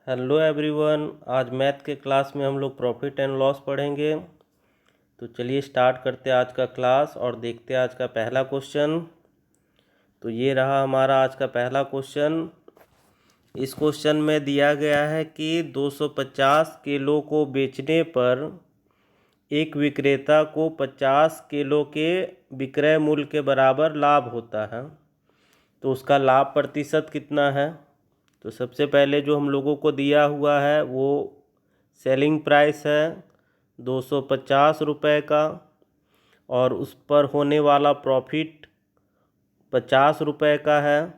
Hello everyone. आज math के class में हम लोग प्रॉफिट एंड लॉस पढ़ेंगे। तो चलिए स्टार्ट करते हैं आज का क्लास और देखते हैं आज का पहला क्वेश्चन। तो ये रहा हमारा आज का पहला क्वेश्चन। इस क्वेश्चन में दिया गया है कि 250 किलो को बेचने पर एक विक्रेता को 50 किलो के विक्रय मूल्य के बराबर लाभ होता है। तो उसका लाभ प्रतिशत कितना है? तो सबसे पहले जो हम लोगों को दिया हुआ है वो सेलिंग प्राइस है 250 रुपये का, और उस पर होने वाला प्रॉफिट 50 रुपये का है।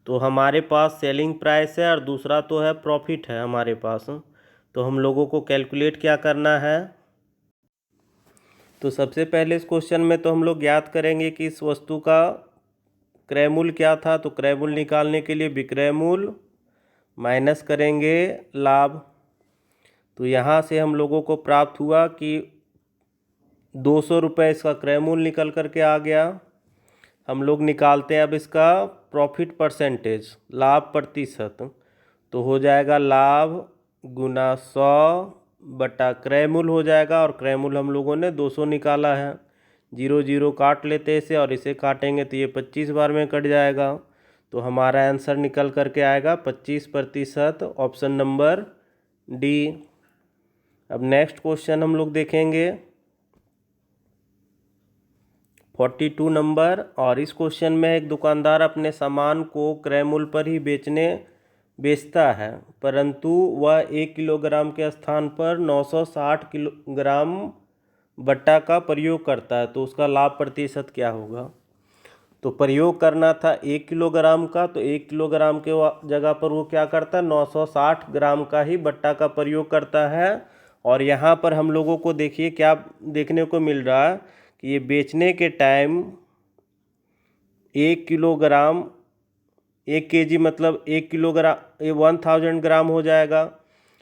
तो हमारे पास सेलिंग प्राइस है और दूसरा तो है प्रॉफिट है हमारे पास। तो हम लोगों को कैलकुलेट क्या करना है? तो सबसे पहले इस क्वेश्चन में तो हम लोग ज्ञात करेंगे कि इस वस्तु का क्रय मूल्य क्या था। तो क्रय मूल्य निकालने के लिए विक्रय मूल्य माइनस करेंगे लाभ। तो यहाँ से हम लोगों को प्राप्त हुआ कि 200 रुपये इसका क्रय मूल्य निकल करके आ गया। हम लोग निकालते हैं अब इसका प्रॉफिट परसेंटेज, लाभ प्रतिशत। तो हो जाएगा लाभ गुना 100 बटा क्रय मूल्य हो जाएगा, और क्रय मूल्य हम लोगों ने 200 निकाला है। 0 0 काट लेते इसे, और इसे काटेंगे तो ये 25 बार में कट जाएगा। तो हमारा आंसर निकल करके आएगा 25%, ऑप्शन नंबर डी। अब नेक्स्ट क्वेश्चन हम लोग देखेंगे 42 नंबर। और इस क्वेश्चन में एक दुकानदार अपने सामान को क्रय मूल्य पर ही बेचता है, परंतु वह 1 किलोग्राम के स्थान पर 960 किलोग्राम बट्टा का प्रयोग करता है। तो उसका लाभ प्रतिशत क्या होगा? तो प्रयोग करना था 1 किलोग्राम का, तो 1 किलोग्राम के जगह पर वो क्या करता है, 960 ग्राम का ही बट्टा का प्रयोग करता है। और यहाँ पर हम लोगों को देखिए क्या देखने को मिल रहा है कि ये बेचने के टाइम 1 किलोग्राम, 1 केजी मतलब 1 किलोग्राम, ये 1000 ग्राम हो जाएगा।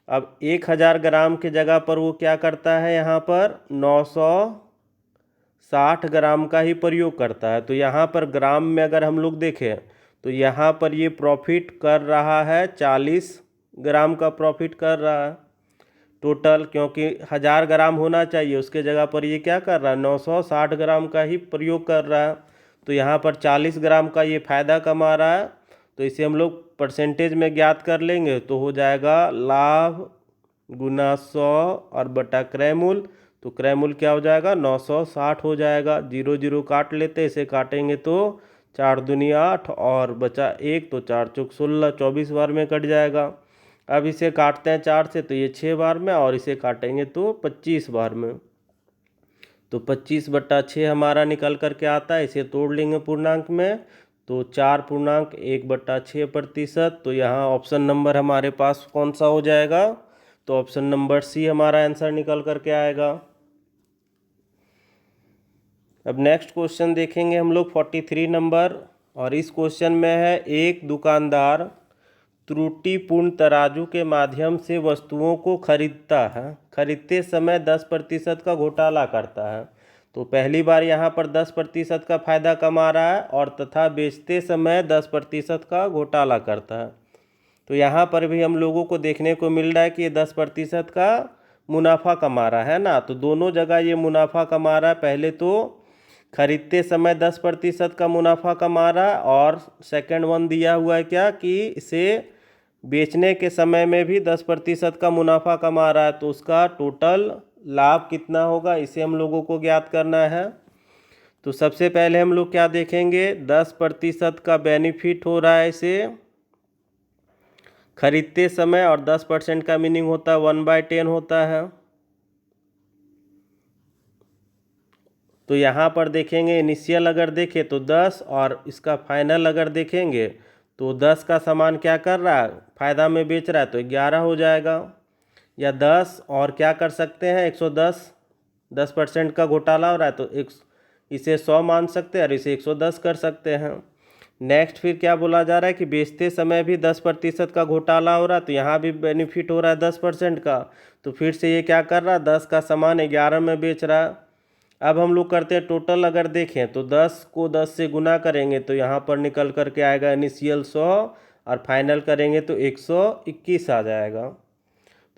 अब 1000 ग्राम के जगह पर वो क्या करता है, यहाँ पर 960 ग्राम का ही प्रयोग करता है। तो यहाँ पर ग्राम में अगर हम लोग देखें तो यहाँ पर ये प्रॉफिट कर रहा है 40 ग्राम का प्रॉफिट कर रहा है टोटल, क्योंकि 1000 ग्राम होना चाहिए, उसके जगह पर ये क्या कर रहा है, 960 ग्राम का ही प्रयोग कर रहा है। तो यहाँ पर 40 ग्राम का ये फ़ायदा कमा रहा है। तो इसे हम लोग परसेंटेज में ज्ञात कर लेंगे, तो हो जाएगा लाभ गुना 100 और बटा क्रय मूल्य। तो क्रय मूल्य क्या हो जाएगा, 960 हो जाएगा। 0 0 काट लेते, इसे काटेंगे तो 4 दूनी 8 और बचा 1, तो 4 चौक 16, 24 बार में कट जाएगा। अब इसे काटते हैं 4 से, तो ये 6 बार में, और इसे काटेंगे तो 25 बार में। तो 25 बट्टा 6 हमारा निकल करके आता है। इसे तोड़ लेंगे पूर्णांक में, तो 4.1/6%। तो यहाँ ऑप्शन नंबर हमारे पास कौन सा हो जाएगा? तो ऑप्शन नंबर सी हमारा आंसर निकल करके आएगा। अब नेक्स्ट क्वेश्चन देखेंगे हम लोग 43 नंबर। और इस क्वेश्चन में है एक दुकानदार त्रुटिपूर्ण तराजू के माध्यम से वस्तुओं को खरीदता है, खरीदते समय 10% का घोटाला करता है। तो पहली बार यहाँ पर 10% का फ़ायदा कमा रहा है, और तथा बेचते समय 10% का घोटाला करता है। तो यहाँ पर भी हम लोगों को देखने को मिल रहा है कि ये 10% का मुनाफा कमा रहा है ना। तो दोनों जगह ये मुनाफा कमा रहा है। पहले तो खरीदते समय 10% का मुनाफा कमा रहा है, और सेकंड वन दिया हुआ है क्या कि इसे बेचने के समय में भी 10% का मुनाफा कमा रहा है। तो उसका टोटल लाभ कितना होगा, इसे हम लोगों को ज्ञात करना है। तो सबसे पहले हम लोग क्या देखेंगे, 10% का बेनिफिट हो रहा है इसे खरीदते समय, और 10% का मीनिंग होता है 1/10 होता है। तो यहाँ पर देखेंगे इनिशियल अगर देखें तो 10, और इसका फाइनल अगर देखेंगे तो 10 का सामान क्या कर रहा है, फ़ायदा में बेच रहा है, तो 11 हो जाएगा। या 10 और क्या कर सकते हैं, 110, 10% का घोटाला हो रहा है, तो इसे 100 मान सकते हैं, और इसे 110 कर सकते हैं। नेक्स्ट फिर क्या बोला जा रहा है कि बेचते समय भी 10% का घोटाला हो रहा है, तो यहाँ भी बेनिफिट हो रहा है 10% का। तो फिर से ये क्या कर रहा है, 10 का सामान 11 में बेच रहा है। अब हम लोग करते हैं टोटल अगर देखें तो 10 को 10 से गुना करेंगे, तो यहाँ पर निकल करके आएगा इनिशियल 100 और फाइनल करेंगे तो 121 आ जाएगा।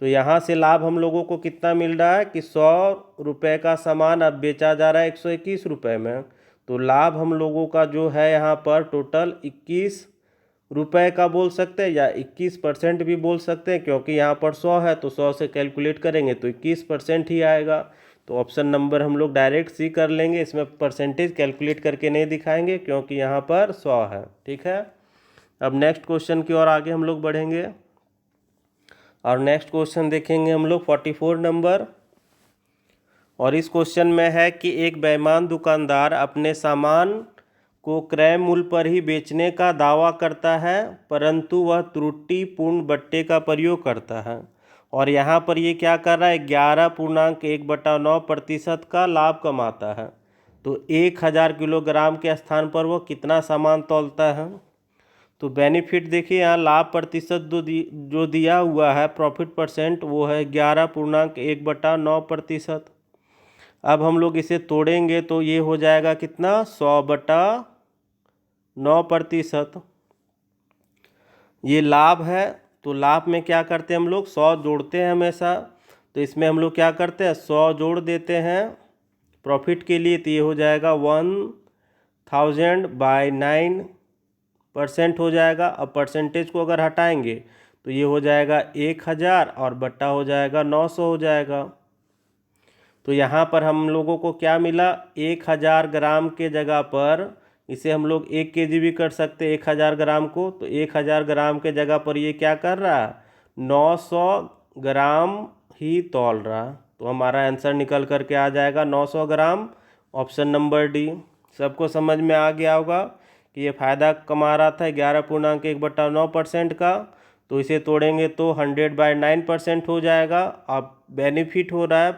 तो यहाँ से लाभ हम लोगों को कितना मिल रहा है कि 100 रुपये का सामान अब बेचा जा रहा है 121 रुपये में। तो लाभ हम लोगों का जो है यहाँ पर टोटल 21 रुपये का बोल सकते हैं या 21% भी बोल सकते हैं, क्योंकि यहाँ पर 100 है तो 100 से कैलकुलेट करेंगे तो 21% ही आएगा। तो ऑप्शन नंबर हम लोग डायरेक्ट सी कर लेंगे, इसमें परसेंटेज कैलकुलेट करके नहीं दिखाएंगे क्योंकि यहाँ पर 100 है। ठीक है, अब नेक्स्ट क्वेश्चन की ओर आगे हम लोग बढ़ेंगे और नेक्स्ट क्वेश्चन देखेंगे हम लोग 44 नंबर। और इस क्वेश्चन में है कि एक बेईमान दुकानदार अपने सामान को क्रय मूल्य पर ही बेचने का दावा करता है, परंतु वह त्रुटिपूर्ण बट्टे का प्रयोग करता है और यहाँ पर ये क्या कर रहा है 11.1/9% का लाभ कमाता है। तो 1000 किलोग्राम के स्थान पर वह कितना सामान तौलता है। तो बेनिफिट देखिए, यहाँ लाभ प्रतिशत जो दिया हुआ है प्रॉफिट परसेंट वो है 11.1/9%। अब हम लोग इसे तोड़ेंगे तो ये हो जाएगा कितना 100/9%। ये लाभ है, तो लाभ में क्या करते हैं हम लोग 100 जोड़ते हैं हमेशा। तो इसमें हम लोग क्या करते हैं 100 जोड़ देते हैं प्रॉफिट के लिए, तो ये हो जाएगा 1000/9% हो जाएगा। अब परसेंटेज को अगर हटाएंगे तो ये हो जाएगा 1000 और बट्टा हो जाएगा 900 हो जाएगा। तो यहाँ पर हम लोगों को क्या मिला 1000 ग्राम के जगह पर इसे हम लोग 1 kg भी कर सकते हैं 1000 ग्राम को। तो 1000 ग्राम के जगह पर ये क्या कर रहा है 900 ग्राम ही तौल रहा। तो हमारा आंसर निकल करके आ जाएगा 900 ग्राम, ऑप्शन नंबर डी। सबको समझ में आ गया होगा कि ये फ़ायदा कमा रहा था 11.1/9% का। तो इसे तोड़ेंगे तो 100/9% हो जाएगा। अब बेनिफिट हो रहा है,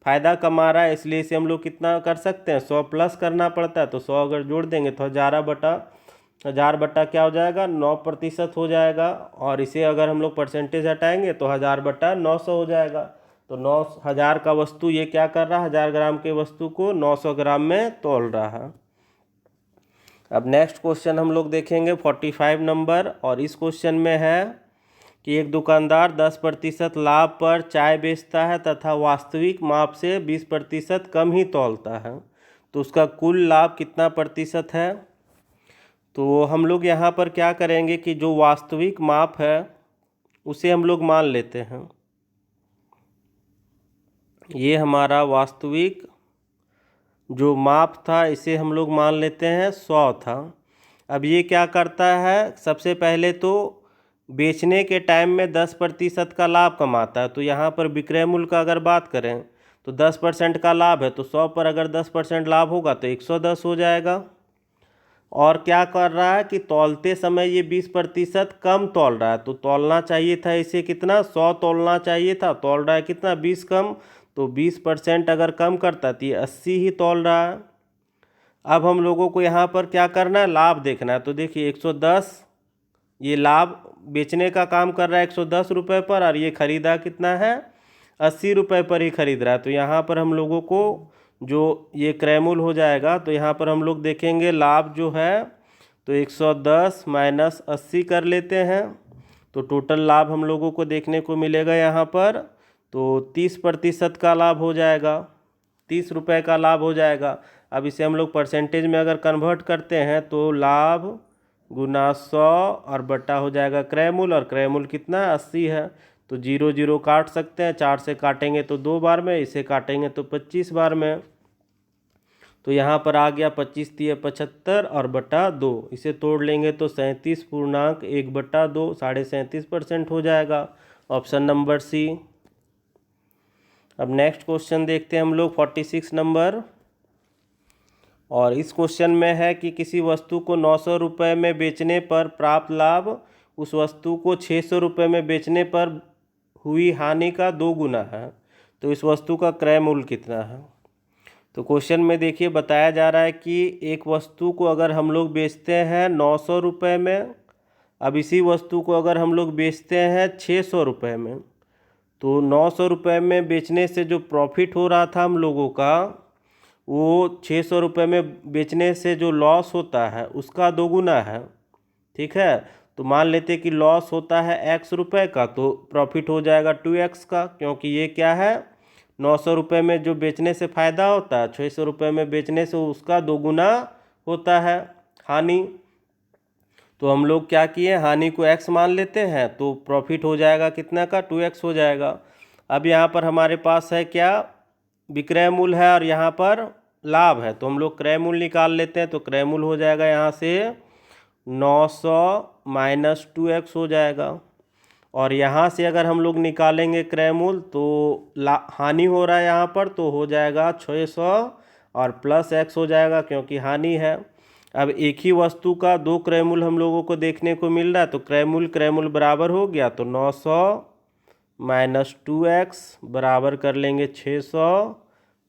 फ़ायदा कमा रहा है, इसलिए इसे हम लोग कितना कर सकते हैं 100 प्लस करना पड़ता है। तो 100 अगर जोड़ देंगे तो 1000 बटा क्या हो जाएगा 9% हो जाएगा। और इसे अगर हम लोग परसेंटेज हटाएंगे तो 1000/900 हो जाएगा। तो 9000 का वस्तु ये क्या कर रहा है 1000 ग्राम के वस्तु को 900 ग्राम में तौल रहा है। अब नेक्स्ट क्वेश्चन हम लोग देखेंगे 45 नंबर। और इस क्वेश्चन में है कि एक दुकानदार 10% लाभ पर चाय बेचता है तथा वास्तविक माप से 20% कम ही तौलता है, तो उसका कुल लाभ कितना प्रतिशत है। तो हम लोग यहाँ पर क्या करेंगे कि जो वास्तविक माप है उसे हम लोग मान लेते हैं। ये हमारा वास्तविक जो माप था इसे हम लोग मान लेते हैं 100 था। अब ये क्या करता है सबसे पहले तो बेचने के टाइम में 10% का लाभ कमाता है। तो यहाँ पर विक्रय मूल्य का अगर बात करें तो 10% का लाभ है, तो 100 पर अगर 10% लाभ होगा तो 110 हो जाएगा। और क्या कर रहा है कि तौलते समय ये 20% कम तौल रहा है। तो तौलना चाहिए था इसे कितना 100 तौलना चाहिए था, तौल रहा है कितना 20 कम। तो 20% अगर कम करता तो ये 80 ही तौल रहा है। अब हम लोगों को यहाँ पर क्या करना है लाभ देखना है। तो देखिए 110 ये लाभ बेचने का काम कर रहा है 110 रुपये पर, और ये खरीदा कितना है 80 रुपये पर ही खरीद रहा है। तो यहाँ पर हम लोगों को जो ये क्रय मूल्य हो जाएगा, तो यहाँ पर हम लोग देखेंगे लाभ जो है तो 110 माइनस 80 कर लेते हैं। तो टोटल लाभ हम लोगों को देखने को मिलेगा यहाँ पर तो 30% का लाभ हो जाएगा, 30 रुपये का लाभ हो जाएगा। अब इसे हम लोग परसेंटेज में अगर कन्वर्ट करते हैं तो लाभ गुना 100 और बट्टा हो जाएगा क्रय मूल्य, और क्रय मूल्य कितना 80 है। तो 0 0 काट सकते हैं, 4 से काटेंगे तो 2 बार में, इसे काटेंगे तो 25 बार में। तो यहाँ पर आ गया 25 × 75 और बटा 2, इसे तोड़ लेंगे तो 37.1/2 37.5% हो जाएगा, ऑप्शन नंबर सी। अब नेक्स्ट क्वेश्चन देखते हैं हम लोग 46 नंबर। और इस क्वेश्चन में है कि किसी वस्तु को 900 रुपये में बेचने पर प्राप्त लाभ उस वस्तु को 600 रुपये में बेचने पर हुई हानि का 2 गुना है। तो इस वस्तु का क्रय मूल्य कितना है। तो क्वेश्चन में देखिए बताया जा रहा है कि एक वस्तु को अगर हम लोग बेचते हैं 900 रुपये में, अब इसी वस्तु को अगर हम लोग बेचते हैं 600 रुपये में, तो 900 रुपये में बेचने से जो प्रॉफिट हो रहा था हम लोगों का वो 600 रुपये में बेचने से जो लॉस होता है उसका 2 गुना है। ठीक है, तो मान लेते कि लॉस होता है x रुपये का, तो प्रॉफिट हो जाएगा 2x का, क्योंकि ये क्या है 900 रुपये में जो बेचने से फ़ायदा होता है 600 रुपये में बेचने से उसका दोगुना होता है हानि। तो हम लोग क्या किए, हानि को x मान लेते हैं, तो प्रॉफिट हो जाएगा कितना का 2x हो जाएगा। अब यहाँ पर हमारे पास है क्या, विक्रय मूल्य है और यहाँ पर लाभ है, तो हम लोग क्रय मूल्य निकाल लेते हैं। तो क्रय मूल्य हो जाएगा यहाँ से 900 माइनस 2x हो जाएगा। और यहाँ से अगर हम लोग निकालेंगे क्रय मूल्य तो हानि हो रहा है यहाँ पर, तो हो जाएगा 600 और प्लस x हो जाएगा क्योंकि हानि है। अब एक ही वस्तु का दो क्रय मूल्य हम लोगों को देखने को मिल रहा है, तो क्रय मूल्य बराबर हो गया, तो 900 माइनस 2x बराबर कर लेंगे 600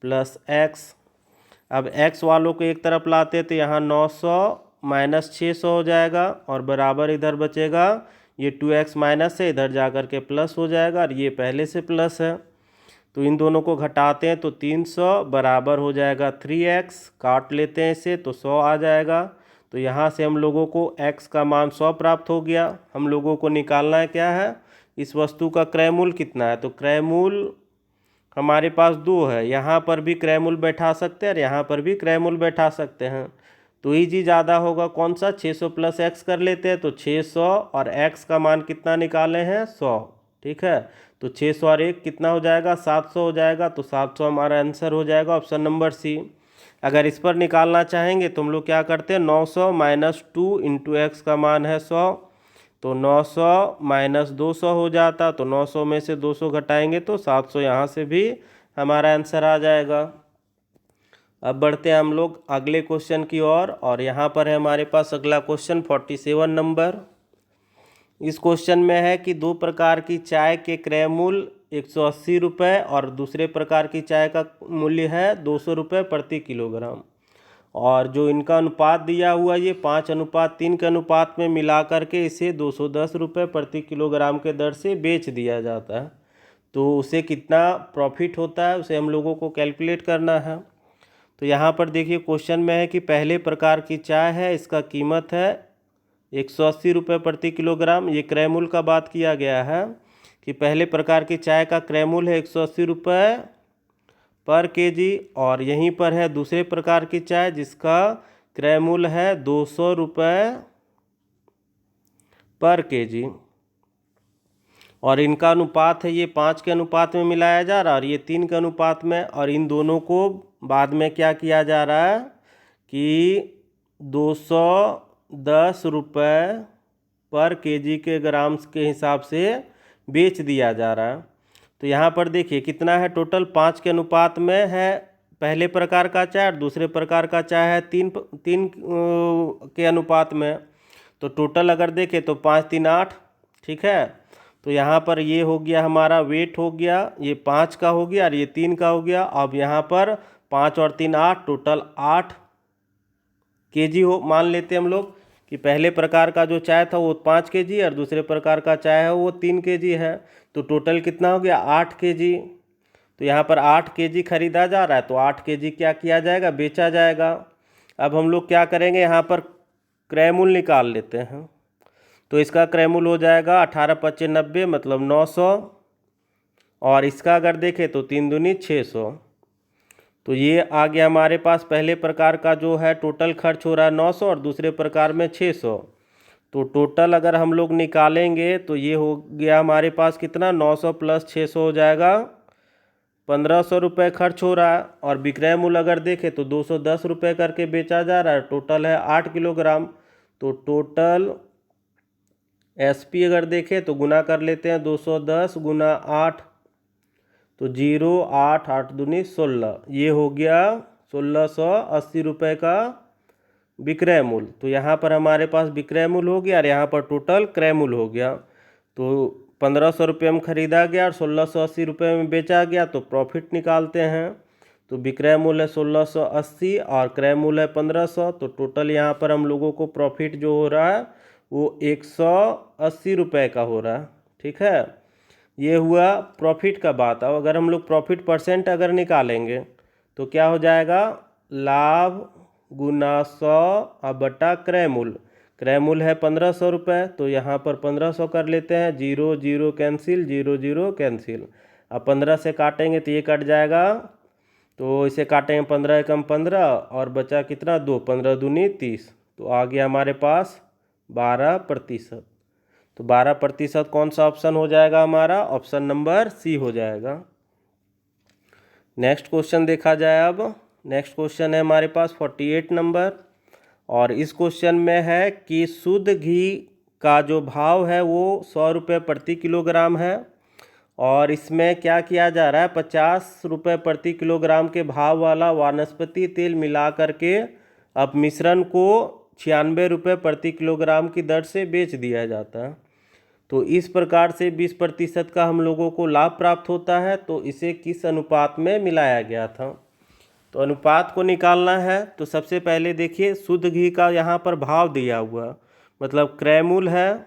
प्लस x। अब x वालों को एक तरफ लाते तो यहाँ 900 माइनस 600 हो जाएगा और बराबर इधर बचेगा, ये 2x माइनस है, इधर जा कर के प्लस हो जाएगा और ये पहले से प्लस है, तो इन दोनों को घटाते हैं तो 300 बराबर हो जाएगा 3x। काट लेते हैं इसे तो 100 आ जाएगा। तो यहाँ से हम लोगों को x का मान 100 प्राप्त हो गया। हम लोगों को निकालना है क्या है, इस वस्तु का क्रय मूल्य कितना है। तो क्रय मूल्य हमारे पास दो है, यहाँ पर भी क्रय मूल्य बैठा सकते हैं और यहाँ पर भी क्रय मूल्य बैठा सकते हैं। तो ईजी ज़्यादा होगा कौन सा, 600 प्लस x कर लेते हैं, तो 600 और x का मान कितना निकाले हैं 100, ठीक है। तो 600 और 1 कितना हो जाएगा 700 हो जाएगा, तो 700 हमारा आंसर हो जाएगा ऑप्शन नंबर सी। अगर इस पर निकालना चाहेंगे तो हम लोग क्या करते हैं, 900 माइनस 2 इंटू एक्स का मान है 100, तो 900 माइनस 200 हो जाता, तो 900 में से 200 घटाएंगे तो 700 यहाँ से भी हमारा आंसर आ जाएगा। अब बढ़ते हैं हम लोग अगले क्वेश्चन की ओर, और यहाँ पर है हमारे पास अगला क्वेश्चन 47 नंबर। इस क्वेश्चन में है कि दो प्रकार की चाय के क्रय मूल्य 180 रुपये और दूसरे प्रकार की चाय का मूल्य है 200 रुपये प्रति किलोग्राम, और जो इनका अनुपात दिया हुआ ये 5:3 के अनुपात में मिला करके इसे 210 रुपये प्रति किलोग्राम के दर से बेच दिया जाता है। तो उसे कितना प्रॉफिट होता है उसे हम लोगों को कैलकुलेट करना है। तो यहाँ पर देखिए क्वेश्चन में है कि पहले प्रकार की चाय है, इसका कीमत है 180 रुपये प्रति किलोग्राम। ये क्रय मूल्य का बात किया गया है कि पहले प्रकार की चाय का क्रय मूल्य है 180 रुपये पर केजी, और यहीं पर है दूसरे प्रकार की चाय जिसका क्रय मूल्य है 200 रुपये पर केजी, और इनका अनुपात है ये 5 के अनुपात में मिलाया जा रहा है और ये 3 के अनुपात में, और इन दोनों को बाद में क्या किया जा रहा है कि 210 रुपये पर केजी के ग्राम्स के हिसाब से बेच दिया जा रहा है। तो यहाँ पर देखिए कितना है, टोटल 5 के अनुपात में है पहले प्रकार का चाय और दूसरे प्रकार का चाय है 3 के अनुपात में। तो टोटल अगर देखें तो 5 3 8, ठीक है। तो यहाँ पर ये हो गया हमारा वेट हो गया, ये 5 का हो गया और ये 3 का हो गया। अब यहाँ पर 5 और 3 8, टोटल 8 केजी हो मान लेते हम लोग कि पहले प्रकार का जो चाय था वो 5 केजी और दूसरे प्रकार का चाय है वो 3 केजी है। तो टोटल कितना हो गया 8 केजी। तो यहाँ पर 8 केजी खरीदा जा रहा है, तो 8 केजी क्या किया जाएगा, बेचा जाएगा। अब हम लोग क्या करेंगे, यहाँ पर क्रय मूल्य निकाल लेते हैं। तो इसका क्रय मूल्य हो जाएगा 18×5 = 90 मतलब 900, और इसका अगर देखें तो 3 दूनी 600। तो ये आ गया हमारे पास पहले प्रकार का जो है टोटल खर्च हो रहा है 900 और दूसरे प्रकार में 600। तो टोटल अगर हम लोग निकालेंगे तो ये हो गया हमारे पास कितना, 900 प्लस 600 हो जाएगा 1500 रुपये खर्च हो रहा है। और विक्रय मूल्य अगर देखें तो 210 रुपये करके बेचा जा रहा है, टोटल है 8 किलोग्राम। तो टोटल एसपी अगर देखें तो गुना कर लेते हैं 210 गुना 8, तो 0 8 8 दूनी 16, ये हो गया 1680 रुपये का विक्रय मूल्य। तो यहाँ पर हमारे पास विक्रय मूल्य हो गया और यहाँ पर टोटल क्रय मूल्य हो गया। तो 1500 रुपये में ख़रीदा गया और 1680 रुपये में बेचा गया, तो प्रॉफिट निकालते हैं। तो विक्रय मूल्य 1680 और क्रय मूल्य 1500, तो टोटल यहाँ पर हम लोगों को प्रॉफिट जो हो रहा है वो 180 रुपये का हो रहा है, ठीक है। ये हुआ प्रॉफिट का बात। अब अगर हम लोग प्रॉफिट परसेंट अगर निकालेंगे तो क्या हो जाएगा, लाभ गुना 100 बटा क्रय मूल्य। क्रय मूल्य है 1500 रुपये, तो यहाँ पर 1500 कर लेते हैं। 0 0 कैंसिल, 0 0 कैंसिल। अब 15 से काटेंगे तो ये कट जाएगा, तो इसे काटेंगे 15 एकम 15 और बचा कितना 2, 15 दूनी 30, तो आ गया हमारे पास 12%। तो 12% कौन सा ऑप्शन हो जाएगा हमारा? ऑप्शन नंबर सी हो जाएगा। नेक्स्ट क्वेश्चन देखा जाए। अब नेक्स्ट क्वेश्चन है हमारे पास 48 नंबर, और इस क्वेश्चन में है कि शुद्ध घी का जो भाव है वो 100 रुपये प्रति किलोग्राम है, और इसमें क्या किया जा रहा है, 50 रुपये प्रति किलोग्राम के भाव वाला वानस्पति तेल मिला करके अब मिश्रण को 96 रुपये प्रति किलोग्राम की दर से बेच दिया जाता है। तो इस प्रकार से 20% का हम लोगों को लाभ प्राप्त होता है। तो इसे किस अनुपात में मिलाया गया था? तो अनुपात को निकालना है। तो सबसे पहले देखिए, शुद्ध घी का यहाँ पर भाव दिया हुआ, मतलब क्रय मूल्य है,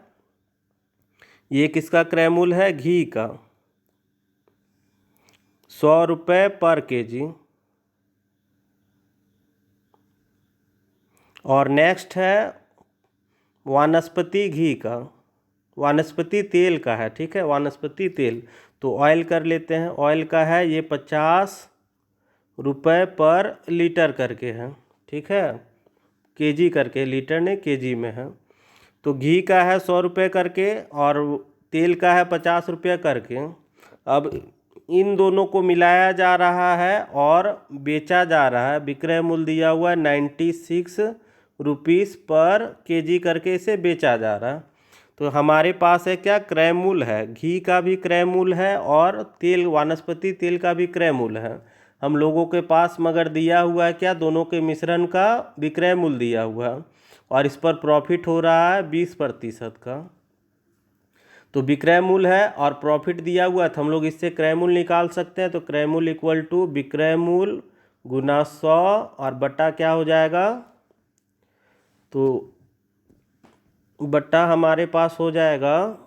ये किसका क्रय मूल्य है? घी का, 100 रुपये पर केजी। और नेक्स्ट है वानस्पति घी का, वानस्पति तेल का है, ठीक है, वानस्पति तेल। तो ऑयल कर लेते हैं, ऑयल का है ये 50 रुपये पर लीटर करके है, ठीक है, केजी करके, लीटर नहीं केजी में है। तो घी का है 100 रुपये करके और तेल का है 50 रुपये करके। अब इन दोनों को मिलाया जा रहा है और बेचा जा रहा है। विक्रय मूल्य दिया हुआ है 96 रुपीस पर केजी करके इसे बेचा जा रहा है। तो हमारे पास है क्या? क्रय मूल्य है, घी का भी क्रय मूल्य है और तेल, वानस्पति तेल का भी क्रय मूल्य है हम लोगों के पास, मगर दिया हुआ है क्या? दोनों के मिश्रण का विक्रय मूल्य दिया हुआ है, और इस पर प्रॉफिट हो रहा है 20% का। तो विक्रय मूल्य है और प्रॉफिट दिया हुआ है, तो हम लोग इससे क्रय मूल्य निकाल सकते हैं। तो क्रय मूल्य इक्वल टू विक्रय मूल्य गुना 100 और बट्टा क्या हो जाएगा? तो बट्टा हमारे पास हो जाएगा,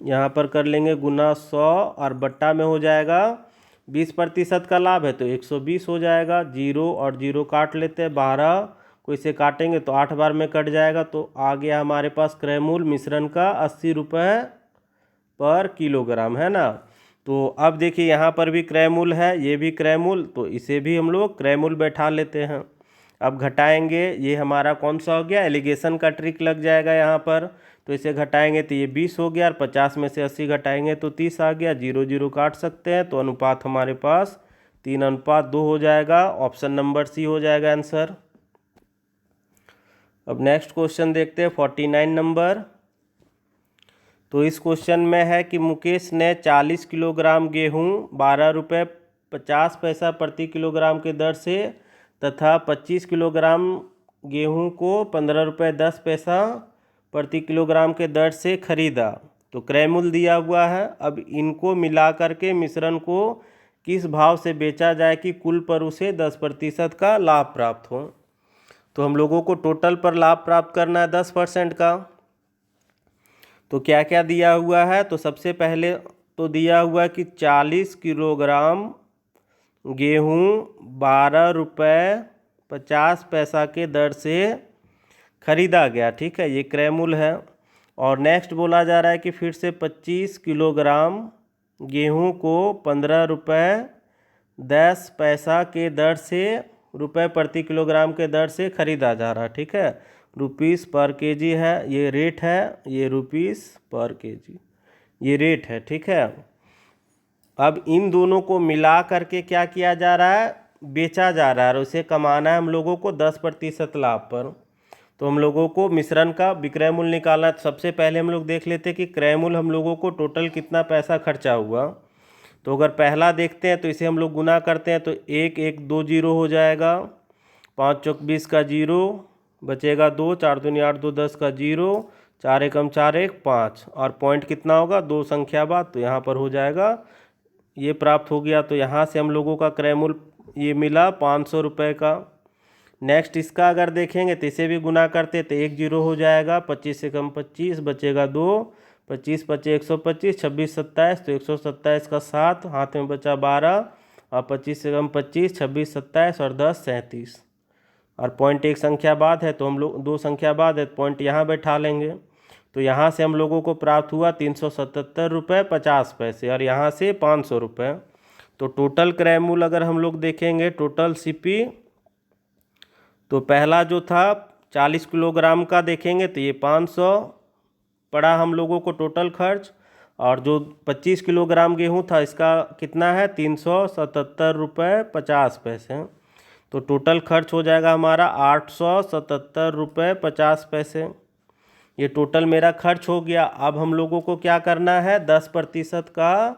यहाँ पर कर लेंगे गुना 100 और बट्टा में हो जाएगा 20% का लाभ है तो 120 हो जाएगा। 0 और 0 काट लेते हैं, 12 को इसे काटेंगे तो 8 बार में कट जाएगा। तो आ गया हमारे पास क्रय मूल्य मिश्रण का 80 रुपये पर किलोग्राम, है ना। तो अब देखिए यहाँ पर भी क्रय मूल्य है, ये भी क्रय मूल्य, तो इसे भी हम लोग क्रय मूल्य बैठा लेते हैं। अब घटाएंगे, ये हमारा कौन सा हो गया? एलिगेशन का ट्रिक लग जाएगा यहाँ पर। तो इसे घटाएंगे तो ये 20 हो गया, और 50 में से 80 घटाएंगे तो 30 आ गया। 0 0 काट सकते हैं, तो अनुपात हमारे पास 3:2 हो जाएगा। ऑप्शन नंबर सी हो जाएगा आंसर। अब नेक्स्ट क्वेश्चन देखते हैं 49 नंबर। तो इस क्वेश्चन में है कि मुकेश ने 40 किलोग्राम गेहूँ 12 रुपये 50 पैसा प्रति किलोग्राम के दर से तथा 25 किलोग्राम गेहूं को 15 रुपये 10 पैसा प्रति किलोग्राम के दर से खरीदा। तो क्रय मूल्य दिया हुआ है। अब इनको मिला करके मिश्रण को किस भाव से बेचा जाए कि कुल पर उसे 10% का लाभ प्राप्त हो। तो हम लोगों को टोटल पर लाभ प्राप्त करना है 10% का। तो क्या क्या दिया हुआ है? तो सबसे पहले तो दिया हुआ है कि 40 किलोग्राम गेहूँ 12 रुपये 50 पैसा के दर से खरीदा गया, ठीक है, ये क्रय मूल्य है। और नेक्स्ट बोला जा रहा है कि फिर से 25 किलोग्राम गेहूं को 15 रुपये 10 पैसा के दर से रुपये प्रति किलोग्राम के दर से खरीदा जा रहा है, ठीक है। रुपीस पर केजी है, ये रेट है, ये रुपीस पर केजी ये रेट है, ठीक है। अब इन दोनों को मिला करके क्या किया जा रहा है? बेचा जा रहा है, और उसे कमाना है हम लोगों को 10% लाभ पर। तो हम लोगों को मिश्रण का विक्रय मूल्य निकालना है। तो सबसे पहले हम लोग देख लेते हैं कि क्रय मूल्य हम लोगों को टोटल कितना पैसा खर्चा हुआ। तो अगर पहला देखते हैं तो इसे हम लोग गुना करते हैं तो 1 1 2 0 हो जाएगा। 5 चौक 20 का 0 बचेगा 2, 4 दूनी 8 2 10 का 0, 4 एकम 4 1 5, और पॉइंट कितना होगा? 2 संख्या बाद, तो यहाँ पर हो जाएगा, ये प्राप्त हो गया। तो यहाँ से हम लोगों का क्रय मूल्य ये मिला 500 रुपये का। नेक्स्ट इसका अगर देखेंगे तो इसे भी गुना करते तो 1 0 हो जाएगा। 25 से कम 25 बचेगा 2, 25 पचे 125, 26 27, तो 127 का 7, हाथ में बचा 12, और 25 से कम 25, 26 27 और 10 37। और पॉइंट एक संख्या बाद है तो हम लोग 2 संख्या बाद है, पॉइंट यहाँ बैठा लेंगे। तो यहाँ से हम लोगों को प्राप्त हुआ 377 रुपये 50 पैसे और यहाँ से 500 रुपये। तो टोटल क्रय मूल्य अगर हम लोग देखेंगे, टोटल सीपी, तो पहला जो था 40 किलोग्राम का देखेंगे तो ये 500 पड़ा हम लोगों को टोटल खर्च, और जो 25 किलोग्राम गेहूं था इसका कितना है 377 रुपये 50 पैसे। तो टोटल खर्च हो जाएगा हमारा 877 रुपये 50 पैसे। ये टोटल मेरा खर्च हो गया। अब हम लोगों को क्या करना है, 10% का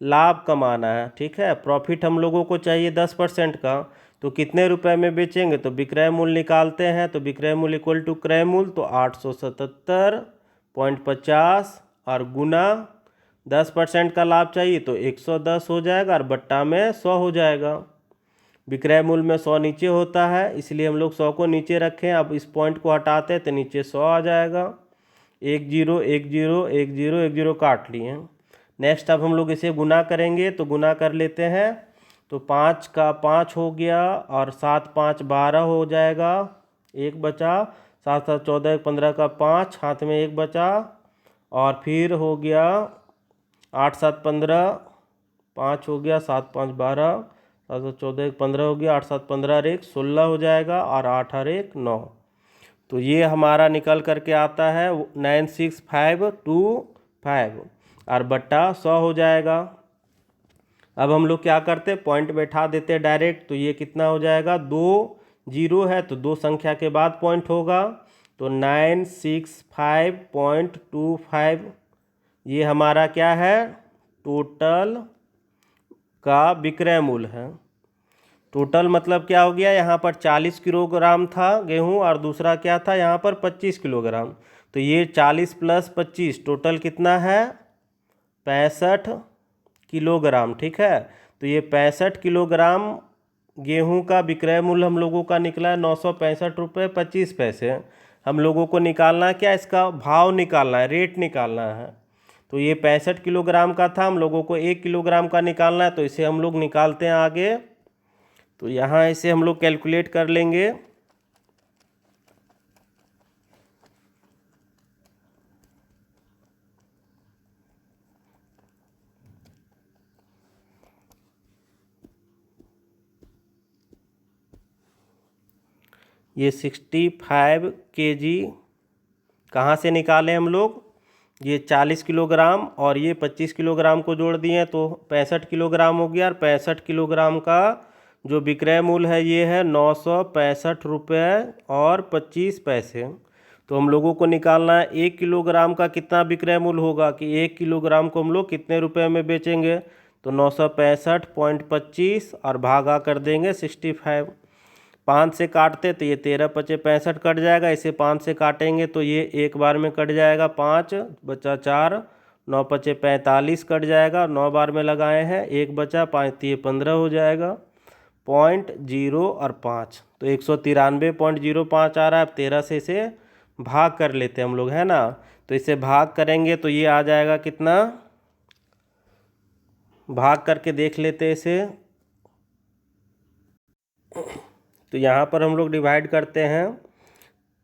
लाभ कमाना है। ठीक है, प्रॉफिट हम लोगों को चाहिए 10% का। तो कितने रुपए में बेचेंगे, तो विक्रय मूल्य निकालते हैं। तो विक्रय मूल्य इक्वल टू क्रय मूल्य, तो 877.50 और गुना 10% का लाभ चाहिए तो 110 हो जाएगा और बट्टा में 100 हो जाएगा। विक्रय मूल्य में 100 नीचे होता है इसलिए हम लोग 100 को नीचे रखें। अब इस पॉइंट को हटाते हैं तो नीचे 100 आ जाएगा। 1 0 1 0 1 0 1 0 काट लिए। नेक्स्ट अब हम लोग इसे गुना करेंगे तो गुना कर लेते हैं। तो 5 का 5 हो गया और 7 5 12 हो जाएगा, एक बचा। 7 7 14 15 का 5 हाथ में एक बचा, और फिर हो गया 8 7 15 5 हो गया, 7 5 12, 7 7 14 15 हो गया, 8 7 15 और 1 16 हो जाएगा, और 8 और 1 9। तो ये हमारा निकल करके आता है 96525 और बट्टा 100 हो जाएगा। अब हम लोग क्या करते हैं, पॉइंट बैठा देते हैं डायरेक्ट। तो ये कितना हो जाएगा, 2 0 है तो 2 संख्या के बाद पॉइंट होगा, तो 965.25 ये हमारा क्या है, टोटल का विक्रय मूल्य है। टोटल मतलब क्या हो गया, यहाँ पर 40 किलोग्राम था गेहूं और दूसरा क्या था यहाँ पर 25 किलोग्राम। तो ये 40 + 25 टोटल कितना है, 65 किलोग्राम। ठीक है, तो ये 65 किलोग्राम गेहूं का विक्रय मूल्य हम लोगों का निकला है 965 रुपये 25 पैसे। हम लोगों को निकालना है क्या, इसका भाव निकालना है, रेट निकालना है। तो ये 65 किलोग्राम का था, हम लोगों को 1 किलोग्राम का निकालना है। तो इसे हम लोग निकालते हैं आगे। तो यहाँ इसे हम लोग कैलकुलेट कर लेंगे। ये 65 kg कहाँ से निकाले हम लोग, ये 40 किलोग्राम और ये 25 किलोग्राम को जोड़ दिए तो 65 किलोग्राम हो गया। और 65 किलोग्राम का जो विक्रय मूल्य है ये है 965 रुपये और 25 पैसे। तो हम लोगों को निकालना है 1 किलोग्राम का कितना विक्रय मूल्य होगा, कि 1 किलोग्राम को हम लोग कितने रुपए में बेचेंगे। तो 965.25 और भागा कर देंगे 65। 5 से काटते तो ये 13 पचे 65 कट जाएगा। इसे 5 से काटेंगे तो ये एक बार में कट जाएगा, 5 बचा 4, 9 पचे 45 कट जाएगा। 9 बार में लगाए हैं, एक बचा, 5 3 15 हो जाएगा। 0.0 और 5 तो 193.05 आ रहा है। अब 13 से इसे भाग कर लेते हैं हम लोग, है ना। तो इसे भाग करेंगे तो ये आ जाएगा कितना, भाग करके देख लेते हैं इसे। तो यहाँ पर हम लोग डिवाइड करते हैं,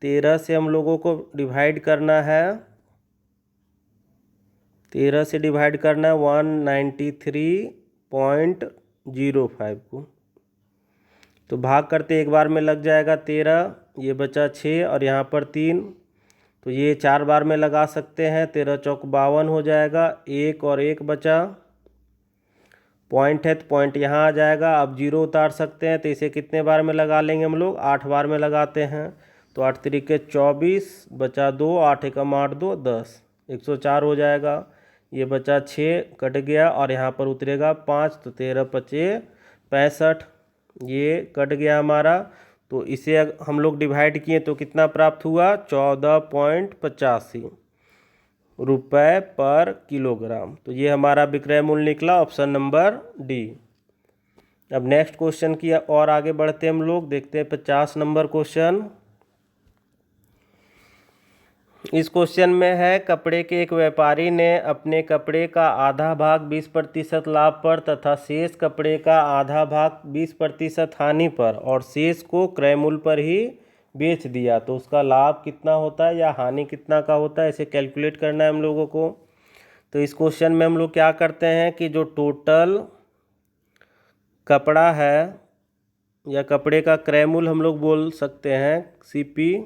13 से हम लोगों को डिवाइड करना है, 13 से डिवाइड करना है 193.05 को। तो भाग करते एक बार में लग जाएगा 13, ये बचा 6 और यहाँ पर 3, तो ये 4 बार में लगा सकते हैं। 13 चौक 52 हो जाएगा, 1 और 1 बचा, पॉइंट है तो पॉइंट यहाँ आ जाएगा। अब 0 उतार सकते हैं तो इसे कितने बार में लगा लेंगे हम लोग, 8 बार में लगाते हैं। तो 8 तरीके 24 बचा 2, 8 एकम 8 2 10, 104 हो जाएगा। ये बचा 6 कट गया और यहाँ पर उतरेगा 5, तो 13 पचे 65 ये कट गया हमारा। तो इसे हम लोग डिवाइड किए तो कितना प्राप्त हुआ, 14.85 रुपये पर किलोग्राम। तो ये हमारा विक्रय मूल्य निकला, ऑप्शन नंबर डी। अब नेक्स्ट क्वेश्चन की और आगे बढ़ते हम लोग, देखते हैं 50 नंबर क्वेश्चन। इस क्वेश्चन में है कपड़े के एक व्यापारी ने अपने कपड़े का आधा भाग 20% लाभ पर तथा शेष कपड़े का आधा भाग 20% हानि पर और शेष को क्रय मूल्य पर ही बेच दिया, तो उसका लाभ कितना होता है या हानि कितना का होता है, इसे कैलकुलेट करना है हम लोगों को। तो इस क्वेश्चन में हम लोग क्या करते हैं कि जो टोटल कपड़ा है या कपड़े का क्रय मूल्य हम लोग बोल सकते हैं CP,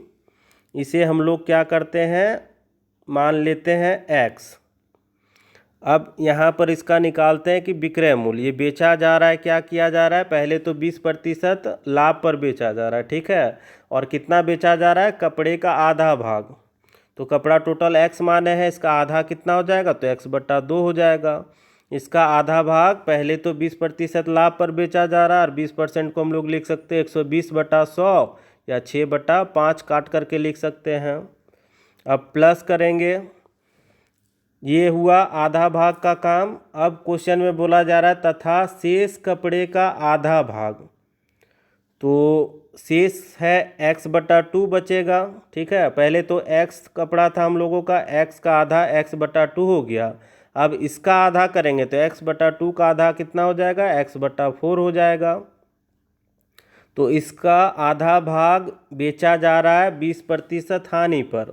इसे हम लोग क्या करते हैं, मान लेते हैं X। अब यहाँ पर इसका निकालते हैं कि विक्रय मूल्य, ये बेचा जा रहा है, क्या किया जा रहा है, पहले तो 20% लाभ पर बेचा जा रहा है, ठीक है। और कितना बेचा जा रहा है, कपड़े का आधा भाग। तो कपड़ा टोटल X माने हैं, इसका आधा कितना हो जाएगा, तो X/2 हो जाएगा। इसका आधा भाग पहले तो 20% लाभ पर बेचा जा रहा है और 20% को हम लोग लिख सकते हैं 120/100 या 6/5 काट करके लिख सकते हैं। अब प्लस करेंगे, ये हुआ आधा भाग का काम। अब क्वेश्चन में बोला जा रहा है तथा शेष कपड़े का आधा भाग, तो शेष है X/2 बचेगा, ठीक है। पहले तो X कपड़ा था हम लोगों का, X का आधा X/2 हो गया। अब इसका आधा करेंगे तो X/2 का आधा कितना हो जाएगा, X/4 हो जाएगा। तो इसका आधा भाग बेचा जा रहा है 20% हानि पर,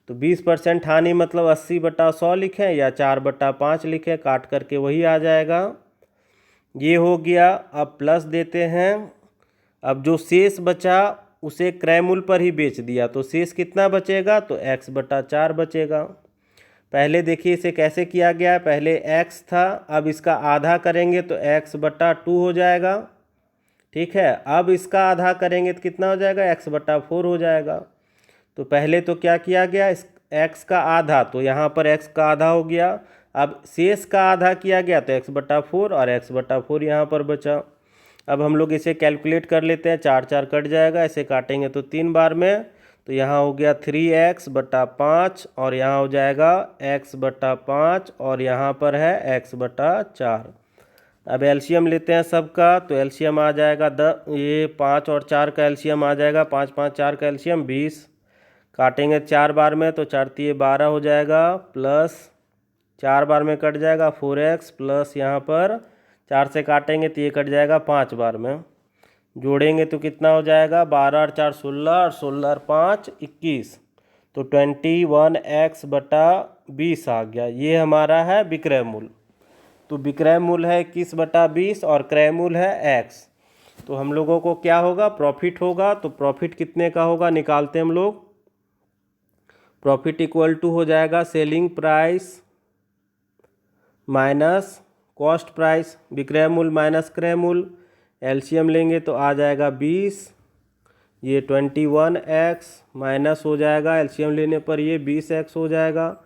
तो 20% हानि मतलब 80/100 लिखें या 4/5 लिखें, काट करके वही आ जाएगा। ये हो गया। अब प्लस देते हैं। अब जो शेष बचा उसे क्रय मूल्य पर ही बेच दिया, तो शेष कितना बचेगा, तो X/4 बचेगा। पहले देखिए इसे कैसे किया गया है, पहले X था, अब इसका आधा करेंगे तो X/2 हो जाएगा, ठीक है। अब इसका आधा करेंगे तो कितना हो जाएगा, X/4 हो जाएगा। तो पहले तो क्या किया गया, इस X का आधा, तो यहाँ पर X का आधा हो गया। अब शेष का आधा किया गया तो X/4 और X/4 यहाँ पर बचा। अब हम लोग इसे कैलकुलेट कर लेते हैं, 4 कट जाएगा, इसे काटेंगे तो 3 बार में, तो यहाँ हो गया 3X/5 और यहाँ हो जाएगा X/5 और यहाँ पर है X/4। अब एलसीएम लेते हैं सबका, तो एलसीएम आ जाएगा ये 5 और 4 का एलसीएम आ जाएगा, 5 5 4 का एलसीएम 20। काटेंगे 4 बार में तो 4 3 12 हो जाएगा, प्लस 4 बार में कट जाएगा 4X, प्लस यहाँ पर 4 से काटेंगे तो ये कट जाएगा 5 बार में। जोड़ेंगे तो कितना हो जाएगा, 12 और 4 16 और 16 और 5 21, तो 21X/20 आ गया। ये हमारा है विक्रय मूल्य। तो विक्रय मूल्य है 21/20 और क्रय मूल्य है X। तो हम लोगों को क्या होगा, प्रॉफिट होगा। तो प्रॉफिट कितने का होगा, निकालते हैं हम लोग। प्रॉफिट इक्वल टू हो जाएगा selling price minus cost price, विक्रय मूल्य माइनस क्रय मूल्य। एलसीएम लेंगे तो आ जाएगा 20, ये 21X माइनस हो जाएगा, एलसीएम लेने पर ये 20X हो जाएगा।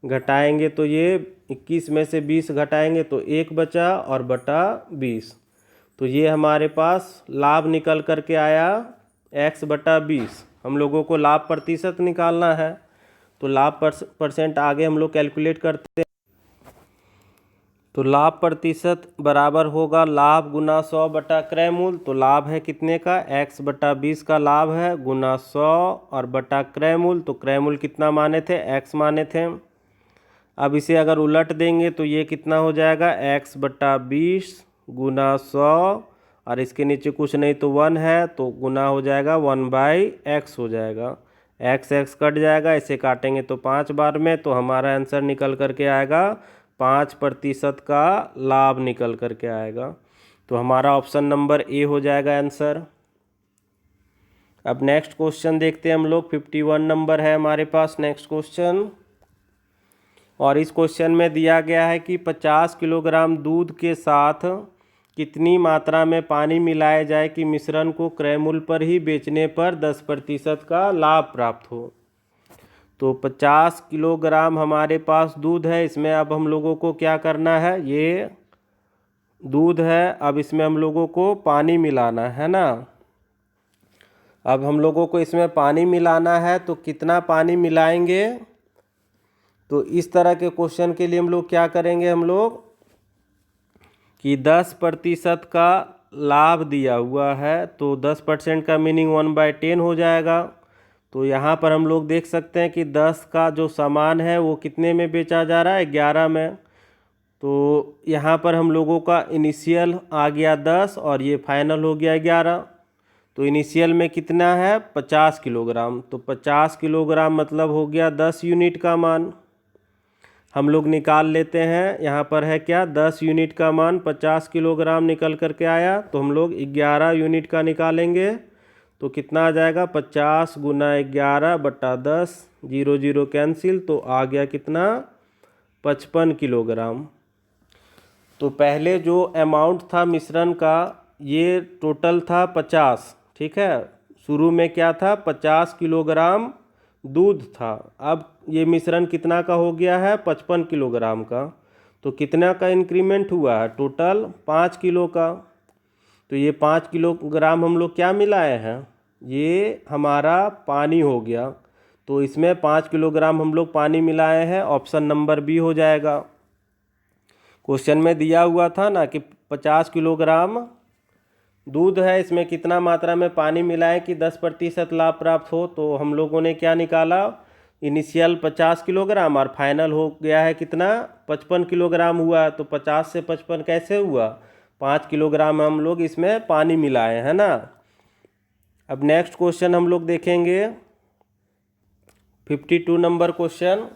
घटाएंगे तो ये 21 में से 20 घटाएंगे तो 1 बचा और बटा 20, तो ये हमारे पास लाभ निकल करके आया X/20। हम लोगों को लाभ प्रतिशत निकालना है, तो लाभ परसेंट आगे हम लोग कैलकुलेट करते हैं। तो लाभ प्रतिशत बराबर होगा लाभ गुना 100 बटा क्रय मूल्य। तो लाभ है कितने का, X/20 का लाभ है गुना 100 और बटा क्रय मूल्य। तो क्रय मूल्य कितना माने थे, X माने थे। अब इसे अगर उलट देंगे तो ये कितना हो जाएगा, X/20 गुना 100 और इसके नीचे कुछ नहीं तो 1 है, तो गुना हो जाएगा 1/X हो जाएगा। X कट जाएगा, इसे काटेंगे तो 5 बार में, तो हमारा आंसर निकल करके आएगा 5% का लाभ निकल करके आएगा। तो हमारा ऑप्शन नंबर ए हो जाएगा आंसर। अब नेक्स्ट क्वेश्चन देखते हैं हम लोग, 51 नंबर है हमारे पास नेक्स्ट क्वेश्चन। और इस क्वेश्चन में दिया गया है कि 50 किलोग्राम दूध के साथ कितनी मात्रा में पानी मिलाया जाए कि मिश्रण को क्रय मूल्य पर ही बेचने पर 10% का लाभ प्राप्त हो। तो 50 किलोग्राम हमारे पास दूध है, इसमें अब हम लोगों को क्या करना है, ये दूध है, अब इसमें हम लोगों को पानी मिलाना है ना। अब हम लोगों को इसमें पानी मिलाना है, तो कितना पानी मिलाएंगे। तो इस तरह के क्वेश्चन के लिए हम लोग क्या करेंगे, हम लोग कि 10% का लाभ दिया हुआ है, तो 10% का मीनिंग 1/10 हो जाएगा। तो यहाँ पर हम लोग देख सकते हैं कि 10 का जो सामान है वो कितने में बेचा जा रहा है, 11 में। तो यहाँ पर हम लोगों का इनिशियल आ गया 10 और ये फाइनल हो गया 11। तो इनिशियल में कितना है, 50 किलोग्राम। तो 50 किलोग्राम मतलब हो गया 10 यूनिट का मान। हम लोग निकाल लेते हैं, यहाँ पर है क्या, 10 यूनिट का मान 50 किलोग्राम निकल करके आया। तो हम लोग 11 यूनिट का निकालेंगे तो कितना आ जाएगा, 50 गुना 11 बटा 10, 0 0 कैंसिल, तो आ गया कितना, 55 किलोग्राम। तो पहले जो अमाउंट था मिश्रण का, ये टोटल था 50, ठीक है। शुरू में क्या था, 50 किलोग्राम दूध था। अब ये मिश्रण कितना का हो गया है, 55 किलोग्राम का। तो कितना का इंक्रीमेंट हुआ है, टोटल 5 किलो का। तो ये 5 किलोग्राम हम लोग क्या मिलाए हैं, ये हमारा पानी हो गया। तो इसमें 5 किलोग्राम हम लोग पानी मिलाए हैं, ऑप्शन नंबर बी हो जाएगा। क्वेश्चन में दिया हुआ था ना कि 50 किलोग्राम दूध है, इसमें कितना मात्रा में पानी मिलाएं कि 10% लाभ प्राप्त हो। तो हम लोगों ने क्या निकाला, इनिशियल 50 किलोग्राम और फाइनल हो गया है कितना, 55 किलोग्राम हुआ। तो 50 से 55 कैसे हुआ, 5 किलोग्राम हम लोग इसमें पानी मिलाए हैं ना। अब नेक्स्ट क्वेश्चन हम लोग देखेंगे 52 नंबर क्वेश्चन।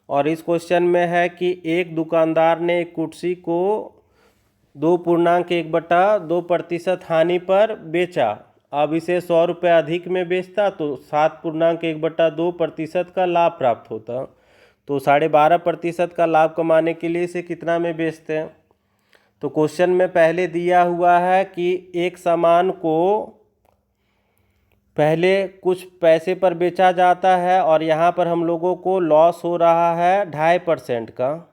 और इस क्वेश्चन में है कि एक दुकानदार ने एक कुर्सी को 2.1/2% हानि पर बेचा। अब इसे 100 रुपये अधिक में बेचता तो 7.1/2% का लाभ प्राप्त होता। तो 12.5% का लाभ कमाने के लिए इसे कितना में बेचते हैं। तो क्वेश्चन में पहले दिया हुआ है कि एक सामान को पहले कुछ पैसे पर बेचा जाता है और यहाँ पर हम लोगों को लॉस हो रहा है 2.5% का।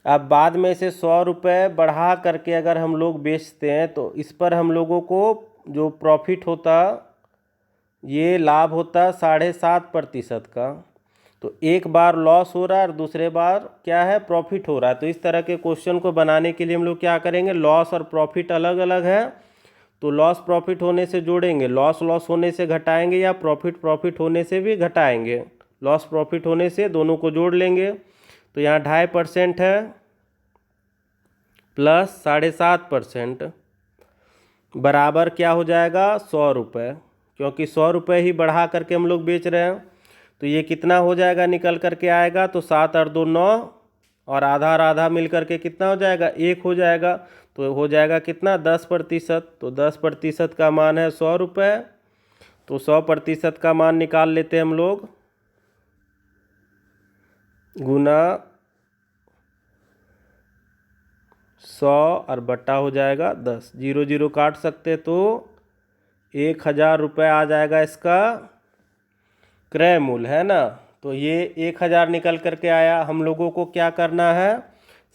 अब बाद में इसे 100 रुपये बढ़ा करके अगर हम लोग बेचते हैं तो इस पर हम लोगों को जो प्रॉफिट होता, ये लाभ होता 7.5% का। तो एक बार लॉस हो रहा है और दूसरे बार क्या है, प्रॉफिट हो रहा है। तो इस तरह के क्वेश्चन को बनाने के लिए हम लोग क्या करेंगे, लॉस और प्रॉफिट अलग अलग है तो लॉस प्रॉफिट होने से जोड़ेंगे, लॉस लॉस होने से घटाएंगे या प्रॉफिट प्रॉफिट होने से भी घटाएंगे। लॉस प्रॉफिट होने से दोनों को जोड़ लेंगे। तो यहाँ 2.5% है प्लस 7.5% बराबर क्या हो जाएगा, 100 रुपये। क्योंकि 100 रुपये ही बढ़ा करके हम लोग बेच रहे हैं। तो ये कितना हो जाएगा, निकल करके आएगा तो 7 और 2 9 और आधा और आधा मिल करके कितना हो जाएगा, 1 हो जाएगा। तो हो जाएगा कितना, 10%। तो 10% का मान है 100 रुपये। तो 100% का मान निकाल लेते हैं हम लोग, गुना 100 और बट्टा हो जाएगा 10, 0 0 काट सकते तो 1000 रुपये आ जाएगा इसका क्रय मूल्य, है ना। तो ये 1000 निकल करके आया। हम लोगों को क्या करना है,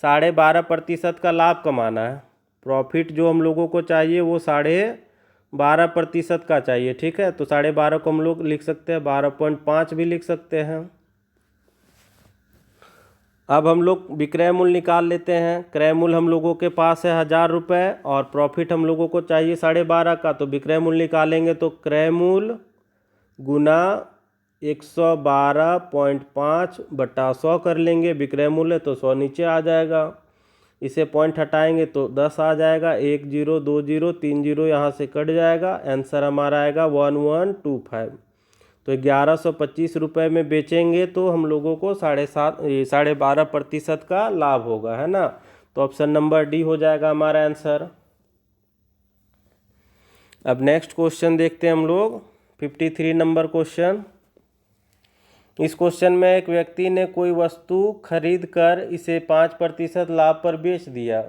12.5% का लाभ कमाना है। प्रॉफिट जो हम लोगों को चाहिए वो 12.5% का चाहिए, ठीक है। तो 12.5 को हम लोग लिख सकते हैं, 12.5 भी लिख सकते हैं। अब हम लोग विक्रय मूल्य निकाल लेते हैं। क्रय मूल्य हम लोगों के पास है 1000 रुपये और प्रॉफिट हम लोगों को चाहिए 12.5 का। तो विक्रय मूल्य निकालेंगे तो क्रय मूल्य गुना 112.5 बटा 100 कर लेंगे। विक्रय मूल्य तो 100 नीचे आ जाएगा, इसे पॉइंट हटाएंगे तो 10 आ जाएगा। 1 0 2 0 3 0 यहाँ से कट जाएगा। आंसर हमारा आएगा 1125। तो 1125 रुपये में बेचेंगे तो हम लोगों को 12.5% का लाभ होगा, है ना। तो ऑप्शन नंबर डी हो जाएगा हमारा आंसर। अब नेक्स्ट क्वेश्चन देखते हैं हम लोग 53 नंबर क्वेश्चन। इस क्वेश्चन में एक व्यक्ति ने कोई वस्तु खरीद कर इसे 5% लाभ पर बेच दिया।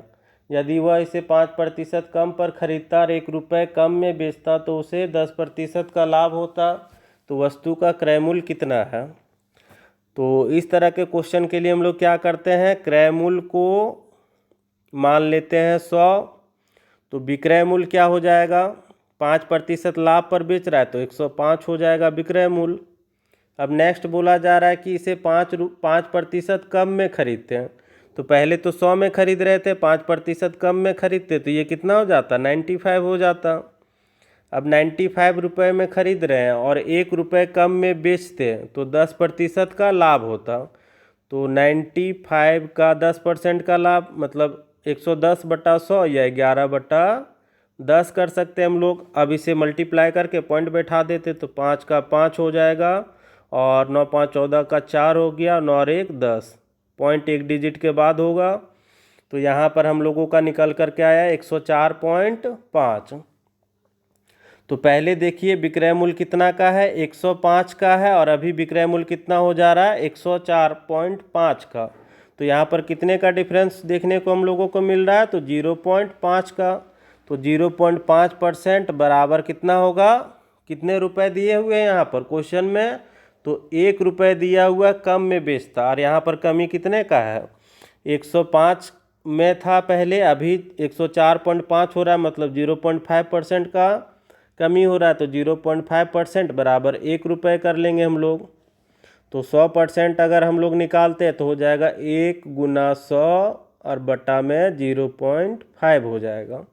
यदि वह इसे 5% कम पर खरीदता और 1 रुपये कम में बेचता तो उसे 10% का लाभ होता। तो वस्तु का क्रय मूल्य कितना है। तो इस तरह के क्वेश्चन के लिए हम लोग क्या करते हैं, क्रय मूल्य को मान लेते हैं 100। तो विक्रय मूल्य क्या हो जाएगा, 5% लाभ पर बेच रहा है तो 105 हो जाएगा विक्रय मूल्य। अब नेक्स्ट बोला जा रहा है कि इसे 5% कम में खरीदते हैं। तो पहले तो 100 में खरीद रहे थे, 5% कम में खरीदते तो ये कितना हो जाता, 95 हो जाता। अब 95 रुपये में ख़रीद रहे हैं और 1 रुपये कम में बेचते हैं तो 10% का लाभ होता। तो 95 का 10% का लाभ मतलब 110/100 या 11/10 कर सकते हैं हम लोग। अब इसे मल्टीप्लाई करके पॉइंट बैठा देते तो 5 का 5 हो जाएगा और 9 5 14 का 4 हो गया, 9 और 1 10। पॉइंट एक डिजिट के बाद होगा तो यहाँ पर हम लोगों का निकल करके आया 104.5। तो पहले देखिए विक्रय मूल्य कितना का है, 105 का है और अभी विक्रय मूल्य कितना हो जा रहा है, 104.5 का। तो यहाँ पर कितने का डिफरेंस देखने को हम लोगों को मिल रहा है, तो 0.5 का। तो 0.5% बराबर कितना होगा, कितने रुपए दिए हुए हैं यहाँ पर क्वेश्चन में, तो 1 रुपये दिया हुआ कम में बेचता। और यहाँ पर कमी कितने का है, 105 में था पहले, अभी 104.5 हो रहा है, मतलब 0.5% का कमी हो रहा है। तो 0.5% बराबर 1 रुपये कर लेंगे हम लोग। तो 100% अगर हम लोग निकालते हैं तो हो जाएगा 1 × 100 और बटा में 0.5 हो जाएगा।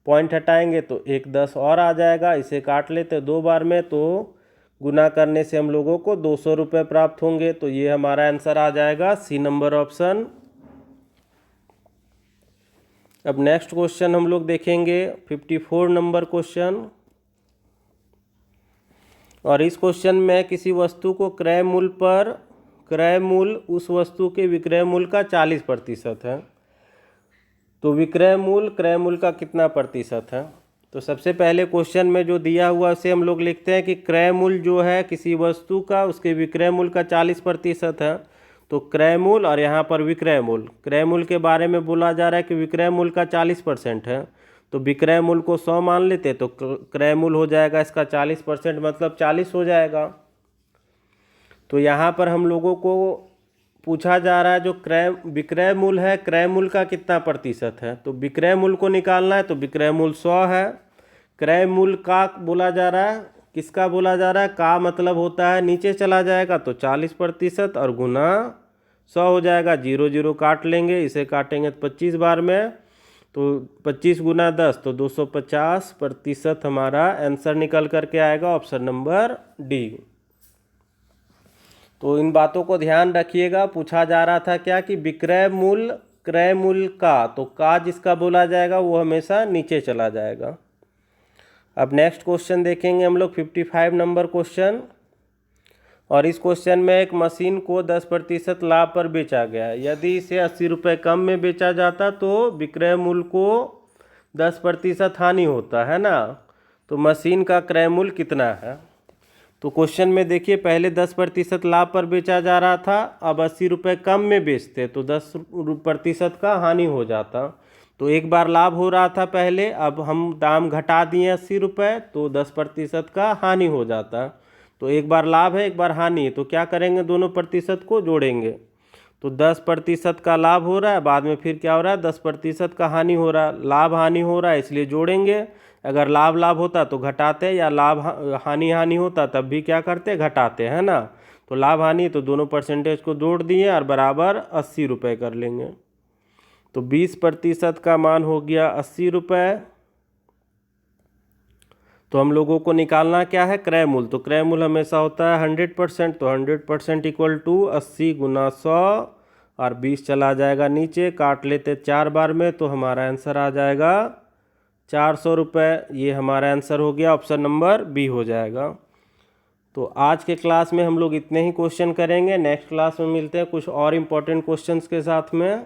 पॉइंट हटाएंगे तो 1 10 और आ जाएगा। इसे काट लेते 2 बार में तो गुना करने से हम लोगों को 200 रुपये प्राप्त होंगे। तो ये हमारा आंसर आ जाएगा सी नंबर ऑप्शन। अब नेक्स्ट क्वेश्चन हम लोग देखेंगे 54 नंबर क्वेश्चन। और इस क्वेश्चन में किसी वस्तु को क्रय मूल्य उस वस्तु के विक्रय मूल्य का 40% है। तो विक्रय मूल्य क्रय मूल्य का कितना प्रतिशत है। तो सबसे पहले क्वेश्चन में जो दिया हुआ उसे हम लोग लिखते हैं कि क्रय मूल्य जो है किसी वस्तु का उसके विक्रय मूल्य का 40% है। तो क्रय मूल्य और यहाँ पर विक्रय मूल्य, क्रय मूल्य के बारे में बोला जा रहा है कि विक्रय मूल्य का 40% है। तो विक्रय मूल्य को 100 मान लेते तो क्रय मूल्य हो जाएगा इसका 40%, मतलब 40 हो जाएगा। तो यहाँ पर हम लोगों को पूछा जा रहा है जो विक्रय मूल्य है, क्रय मूल्य का कितना प्रतिशत है। तो विक्रय मूल्य को निकालना है तो विक्रय मूल्य 100 है। क्रय मूल्य का बोला जा रहा है, किसका बोला जा रहा है, का मतलब होता है नीचे चला जाएगा तो 40% और गुना 100 हो जाएगा। 0 0 काट लेंगे, इसे काटेंगे तो 25 बार में, तो 25 × 10 तो 250% हमारा आंसर निकल करके आएगा ऑप्शन नंबर डी। तो इन बातों को ध्यान रखिएगा। पूछा जा रहा था क्या कि विक्रय मूल्य क्रय मूल्य का, तो का जिसका बोला जाएगा वो हमेशा नीचे चला जाएगा। अब नेक्स्ट क्वेश्चन देखेंगे हम लोग 55 नंबर क्वेश्चन। और इस क्वेश्चन में एक मशीन को 10% लाभ पर बेचा गया है। यदि इसे 80 रुपये कम में बेचा जाता तो विक्रय मूल्य को 10% हानि होता है ना। तो मशीन का क्रय मूल्य कितना है। तो क्वेश्चन में देखिए पहले 10% लाभ पर बेचा जा रहा था, अब 80 रुपये कम में बेचते तो 10% का हानि हो जाता। तो एक बार लाभ हो रहा था पहले, अब हम दाम घटा दिए 80 रुपये तो 10% का हानि हो जाता। तो एक बार लाभ है एक बार हानि है, तो क्या करेंगे, दोनों प्रतिशत को जोड़ेंगे। तो 10% का लाभ हो रहा है, बाद में फिर क्या हो रहा है 10% का हानि हो रहा है। लाभ हानि हो रहा है इसलिए जोड़ेंगे। अगर लाभ होता तो घटाते, या लाभ हानि होता तब भी क्या करते, घटाते, है ना। तो लाभ हानि तो दोनों परसेंटेज को जोड़ दिए और बराबर 80 रुपये कर लेंगे। तो 20% का मान हो गया 80 रुपये। तो हम लोगों को निकालना क्या है, क्रय मूल्य। तो क्रय मूल्य हमेशा होता है 100%, तो 100% इक्वल टू 80 × 100 और 20 चला जाएगा नीचे, काट लेते 4 बार में, तो हमारा आंसर आ जाएगा 400 रुपये। ये हमारा आंसर हो गया, ऑप्शन नंबर बी हो जाएगा। तो आज के क्लास में हम लोग इतने ही क्वेश्चन करेंगे। नेक्स्ट क्लास में मिलते हैं कुछ और इम्पोर्टेंट क्वेश्चंस के साथ में।